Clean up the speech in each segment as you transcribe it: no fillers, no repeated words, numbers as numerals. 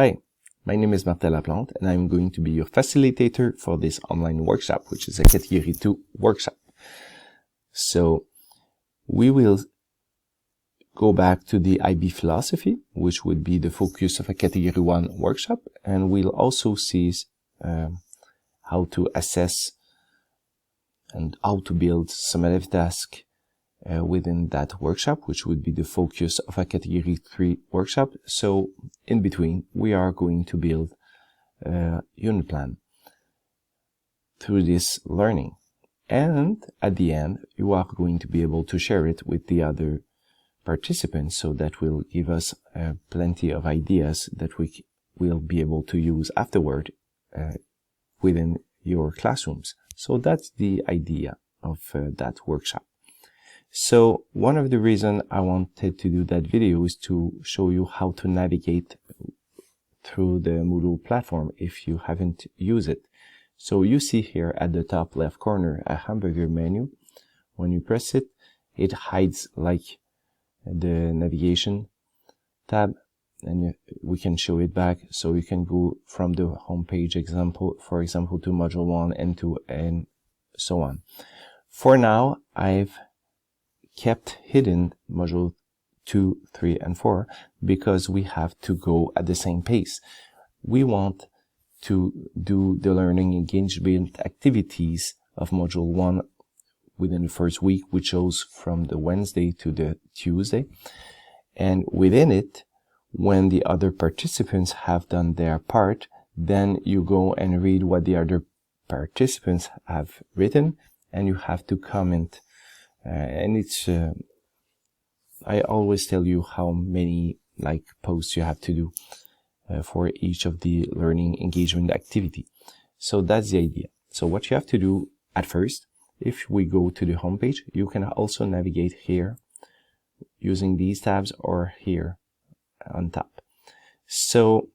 Hi, my name is Martin Laplante and I'm going to be your facilitator for this online workshop, which is a Category 2 workshop. So we will go back to the IB philosophy, which would be the focus of a Category 1 workshop, and we'll also see how to assess and how to build summative tasks within that workshop, which would be the focus of a Category 3 workshop. So in between, we are going to build a unit plan through this learning. And at the end, you are going to be able to share it with the other participants, so that will give us plenty of ideas that we will be able to use afterward within your classrooms. So that's the idea of that workshop. So one of the reasons I wanted to do that video is to show you how to navigate through the Moodle platform if you haven't used it. So you see here at the top left corner a hamburger menu. When you press it, it hides like the navigation tab, and we can show it back. So you can go from the home page example, for example, to module 1 and 2 and so on. For now, I've kept hidden module 2, 3, and 4 because we have to go at the same pace. We want to do the learning engagement activities of module 1 within the first week, which goes from the Wednesday to the Tuesday. And within it, when the other participants have done their part, then you go and read what the other participants have written, and you have to comment. And it's I always tell you how many posts you have to do for each of the learning engagement activity. So that's the idea. So what you have to do at first, if we go to the home page, you can also navigate here using these tabs or here on top. So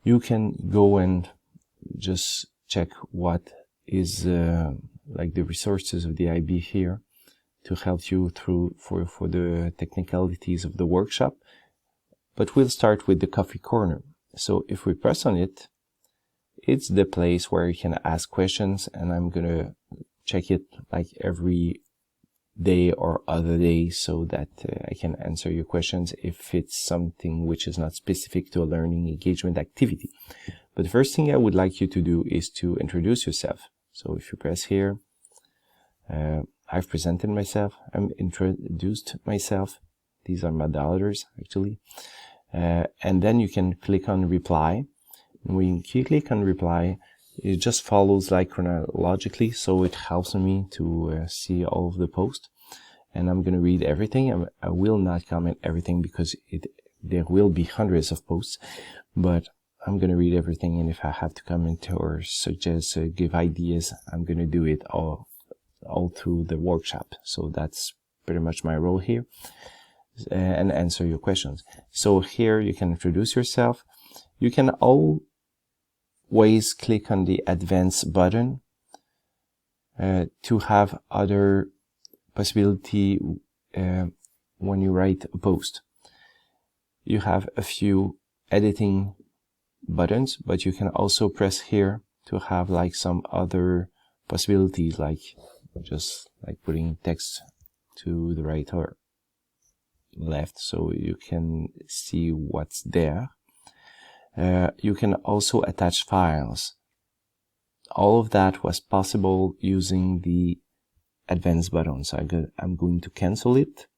you can go and just check what is the resources of the IB here to help you through for the technicalities of the workshop. But we'll start with the coffee corner. So if we press on it, it's the place where you can ask questions, and I'm gonna check it like every day or other day so that I can answer your questions if it's something which is not specific to a learning engagement activity. But the first thing I would like you to do is to introduce yourself. So if you press here, I've presented myself, I'm introduced myself. These are my dollars actually. And then you can click on reply. When you click on reply, it just follows like chronologically, so it helps me to see all of the posts. And I'm going to read everything. I will not comment everything because there will be hundreds of posts, but I'm going to read everything, and if I have to comment or suggest, give ideas, I'm going to do it all through the workshop. So that's pretty much my role here, and answer your questions. So here you can introduce yourself. You can always click on the advanced button to have other possibility when you write a post. You have a few editing buttons, but you can also press here to have like some other possibilities, like just like putting text to the right or left so you can see what's there. You can also attach files. All of that was possible using the advanced button, so I'm going to cancel it.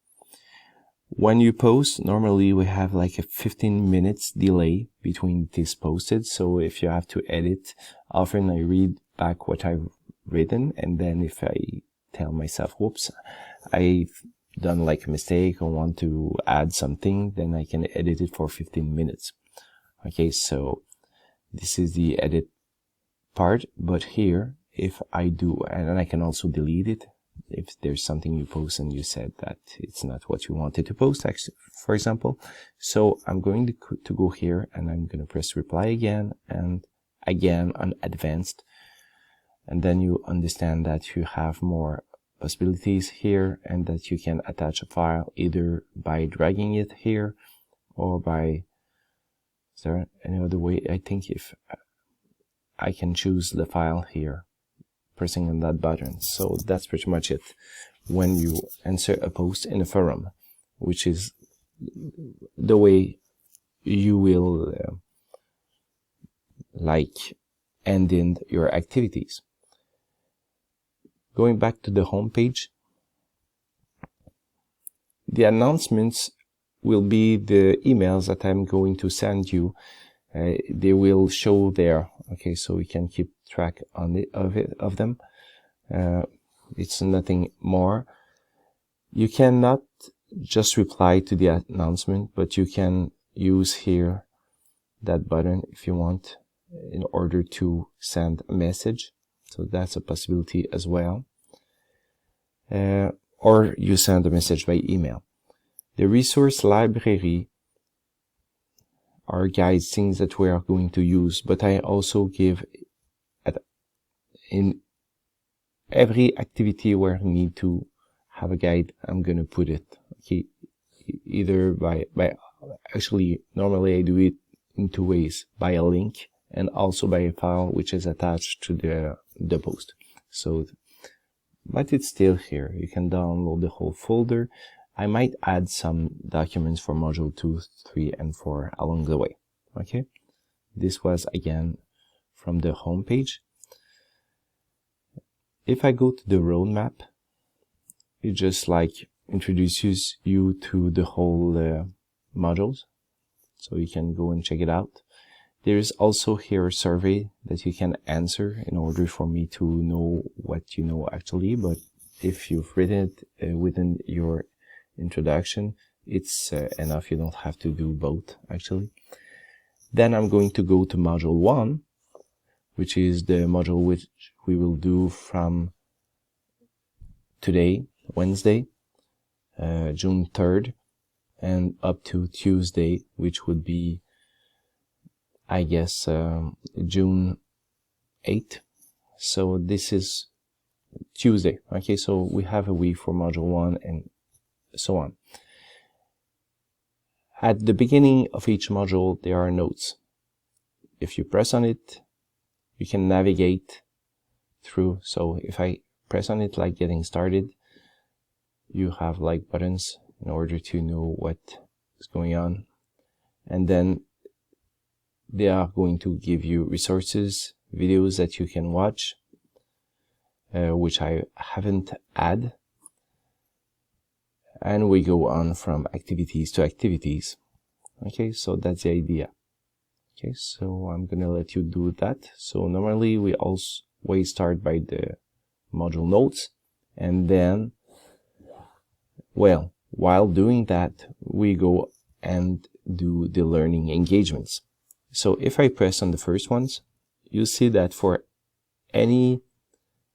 When you post, normally we have like a 15 minutes delay between this posted, so if you have to edit, often I read back what I've written, and then if I tell myself, whoops, I've done like a mistake or want to add something, then I can edit it for 15 minutes. Okay, so this is the edit part, but here, if I do, and I can also delete it, if there's something you post and you said that it's not what you wanted to post, actually, for example. So I'm going to go here, and I'm going to press reply again and again on advanced. And then you understand that you have more possibilities here, and that you can attach a file either by dragging it here or by Is there any other way? I think if I can choose the file here, pressing on that button. So that's pretty much it when you answer a post in a forum, which is the way you will end in your activities. Going back to the home page, the announcements will be the emails that I'm going to send you. They will show there. Okay, so we can keep track of them. It's nothing more. You cannot just reply to the announcement, but you can use here that button if you want in order to send a message. So that's a possibility as well. Or you send a message by email. The resource library are guides, things that we are going to use, but I also give in every activity where I need to have a guide, I'm going to put it. Okay, either by actually normally I do it in two ways, by a link and also by a file which is attached to the post. So, but it's still here. You can download the whole folder. I might add some documents for module 2, 3, and 4 along the way. Okay, this was again from the home page. If I go to the roadmap, it just introduces you to the whole modules, so you can go and check it out. There is also here a survey that you can answer in order for me to know what you know actually, but if you've written it within your introduction, it's enough. You don't have to do both actually. Then I'm going to go to module 1, which is the module which we will do from today, Wednesday, June 3rd, and up to Tuesday, which would be, I guess, June 8th. So this is Tuesday. Okay, so we have a week for module 1 and so on. At the beginning of each module, there are notes. If you press on it, you can navigate through. So if I press on it like getting started, you have buttons in order to know what is going on. And then they are going to give you resources, videos that you can watch, which I haven't added. And we go on from activities to activities. Okay, so that's the idea. Okay, so I'm gonna let you do that. So normally we always start by the module notes, and then, well, while doing that, we go and do the learning engagements. So if I press on the first ones, you see that for any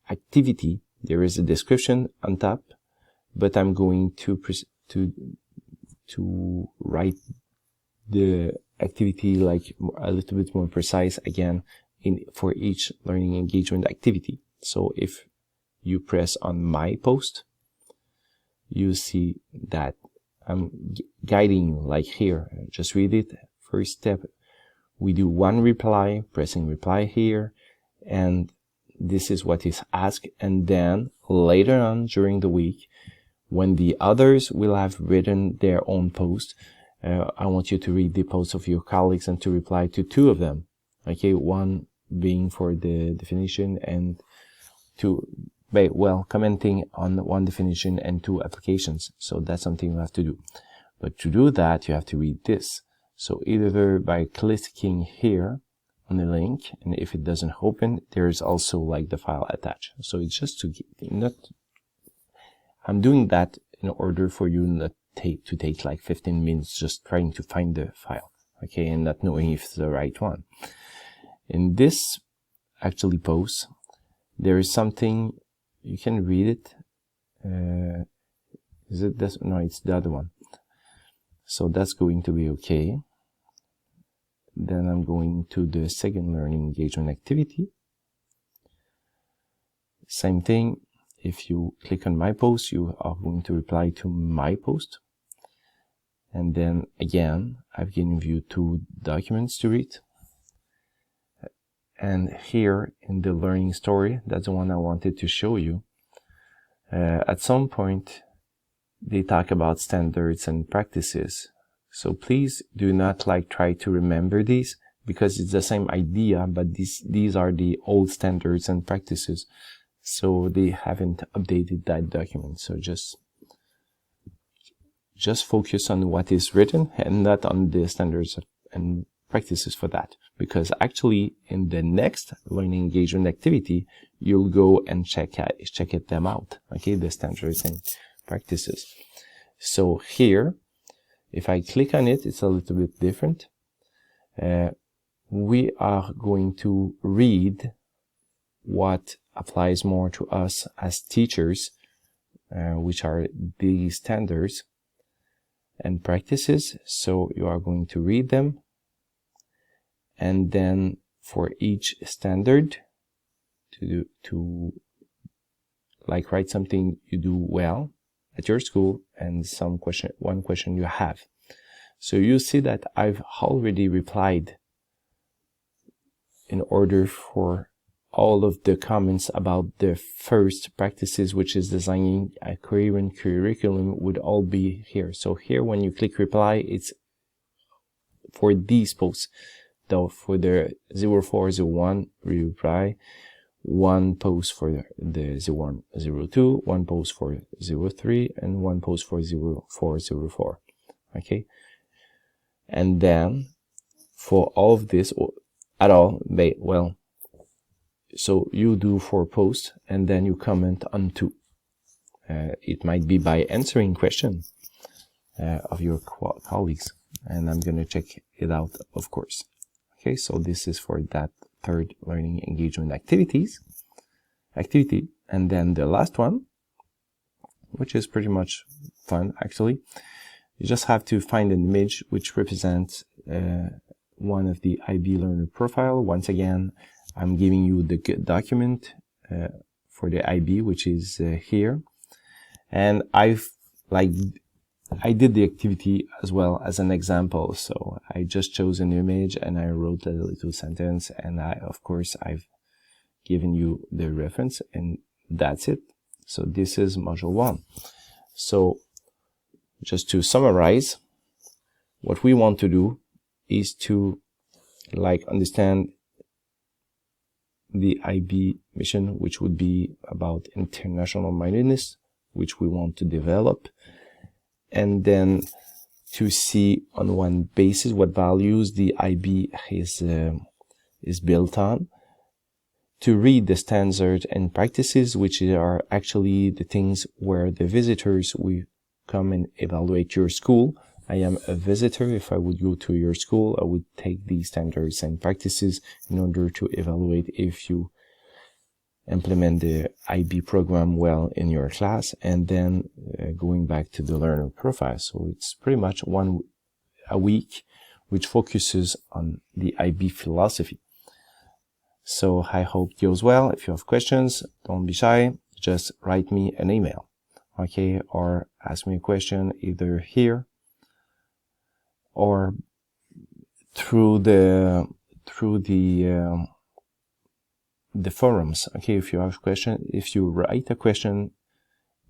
activity, there is a description on top, but I'm going to write the activity a little bit more precise again for each learning engagement activity. So if you press on my post, you see that I'm guiding you here. Just read it. First step, we do one reply, pressing reply here, and this is what is asked. And then later on during the week, when the others will have written their own post, I want you to read the posts of your colleagues and to reply to 2 of them. Okay, one being for the definition and 2, commenting on 1 definition and 2 applications. So that's something you have to do. But to do that, you have to read this. So either by clicking here on the link, and if it doesn't open, there is also the file attached. So it's just I'm doing that in order for you not to take 15 minutes just trying to find the file, okay, and not knowing if it's the right one. In this actually post, there is something, you can read it. Is it this? No, it's the other one. So that's going to be okay. Then I'm going to the second learning engagement activity. Same thing. If you click on my post, you are going to reply to my post. And then again, I've given you 2 documents to read. And here in the learning story, that's the one I wanted to show you. At some point, they talk about standards and practices. So please do not try to remember these, because it's the same idea, but these are the old standards and practices. So they haven't updated that document. So just focus on what is written and not on the standards and practices for that, because actually in the next learning engagement activity you'll go and check them out, okay, the standards and practices. So here, if I click on it, it's a little bit different. We are going to read what applies more to us as teachers, which are the standards and practices. So you are going to read them, and then for each standard to write something you do well at your school and one question you have. So you see that I've already replied in order for all of the comments about the first practices, which is designing a coherent curriculum, would all be here. So here, when you click reply, it's for these posts. Though for the 0401, we reply 1 post for the 0102, 1 post for 03, and 1 post for 0404. Okay. And then for all of this at all, so you do 4 posts and then you comment on 2. It might be by answering questions of your colleagues, and I'm going to check it out, of course. Okay, so this is for that third learning engagement activity. And then the last one, which is pretty much fun actually. You just have to find an image which represents one of the IB learner profile. Once again, I'm giving you the document for the IB, which is here. And I did the activity as well as an example. So I just chose an image and I wrote a little sentence, and of course, I've given you the reference, and that's it. So this is module 1. So just to summarize, what we want to do is to understand the IB mission, which would be about international mindedness, which we want to develop, and then to see on one basis what values the IB is built on, to read the standards and practices, which are actually the things where the visitors will come and evaluate your school. I am a visitor. If I would go to your school, I would take these standards and practices in order to evaluate if you implement the IB program well in your class, and then going back to the learner profile. So it's pretty much a week which focuses on the IB philosophy. So I hope it goes well. If you have questions, don't be shy. Just write me an email, okay, or ask me a question either here or through the forums. Okay, if you have a question, if you write a question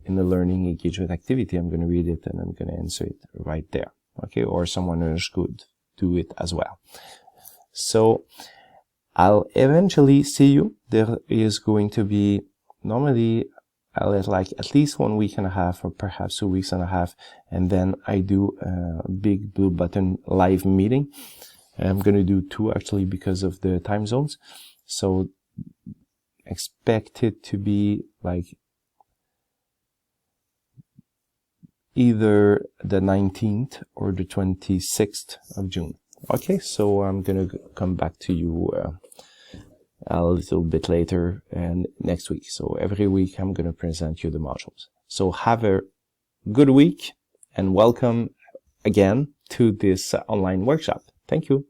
in the learning engagement activity, I'm going to read it and I'm going to answer it right there. Okay, or someone else could do it as well. So I'll eventually see you. There is going to be, normally I'll let at least 1 week and a half or perhaps 2 weeks and a half, and then I do a big blue button live meeting. I'm going to do 2 actually because of the time zones. So expect it to be either the 19th or the 26th of June. Okay, so I'm gonna come back to you a little bit later and next week. So every week I'm gonna present you the modules. So have a good week and welcome again to this online workshop. Thank you.